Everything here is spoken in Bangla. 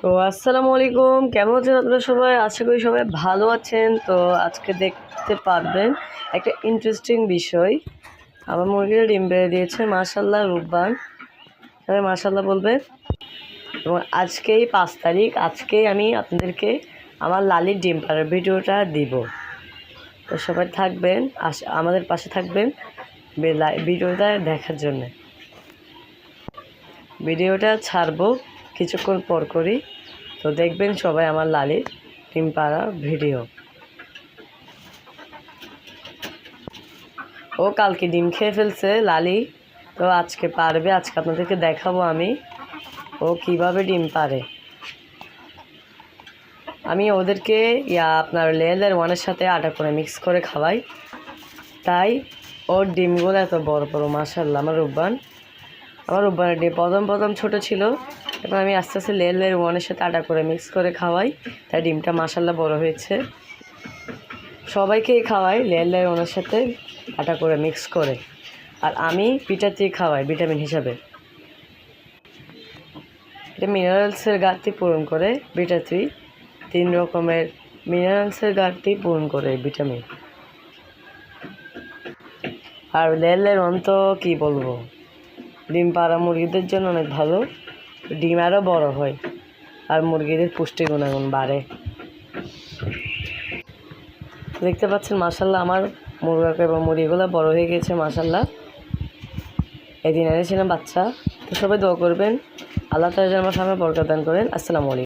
তো আসসালামু আলাইকুম, কেমন আছেন আপনারা সবাই? আশা করি সবাই ভালো আছেন। তো আজকে দেখতে পারবেন একটা ইন্টারেস্টিং বিষয়। আমার মুরগিটা ডিম পেড়ে দিয়েছে, মাশাআল্লাহ রূপবান। সবাই মাশাআল্লাহ বলবে। এবং আজকেই 5 তারিখ, আজকেই আমি আপনাদেরকে আমার লালির ডিম পাড়ার ভিডিওটা দিব। তো সবাই থাকবেন, আমাদের পাশে থাকবেন ভিডিওটা দেখার জন্য। ভিডিওটা ছাড়বো কিছুক্ষণ পর করি, তো দেখবেন সবাই আমার লালির ডিম পাড়া ভিডিও। ও কালকে ডিম খেয়ে ফেলছে লালি, তো আজকে পারবে। আজকে আপনাদেরকে দেখাবো আমি ও কিভাবে ডিম পারে। আমি ওদেরকে আপনার লেয়ার ওয়ানের সাথে আটা করে মিক্স করে খাওয়াই, তাই ওর ডিমগুলো এত বড় বড়। মাশাআল্লাহ আমার রূপবানের ডিম প্রথম ছোট ছিল, এখন আমি আস্তে আস্তে লেয়ার ওয়ানের সাথে আটা করে মিক্স করে খাওয়াই, তাই ডিমটা মাশাআল্লাহ বড় হয়েছে। সবাইকেই খাওয়াই লেয়ার ওয়ানের সাথে আটা করে মিক্স করে, আর আমি পিঠাতেই খাওয়াই ভিটামিন হিসাবে। এটা মিনারেলসের ঘাটতি পূরণ করে, বিটা3 3 রকমের মিনারেলসের ঘাটতি পূরণ করে ভিটামিন। আর লেয়ার ওয়ান তো কী বলবো, ডিম পাড়া মুরগিদের জন্য অনেক ভালো, ডিম আরও বড় হয় আর মুরগিদের পুষ্টি গুণাগুণ বাড়ে। দেখতে পাচ্ছেন মাশাআল্লাহ আমার মুরগিগুলো বড় হয়ে গেছে মাশাআল্লাহ। এদিন এনেছিলাম বাচ্চা। তো সবাই দোয়া করবেন, আল্লাহ তাআলা যেন আমার সামনে বরকত দান করেন। আসসালামু আলাইকুম।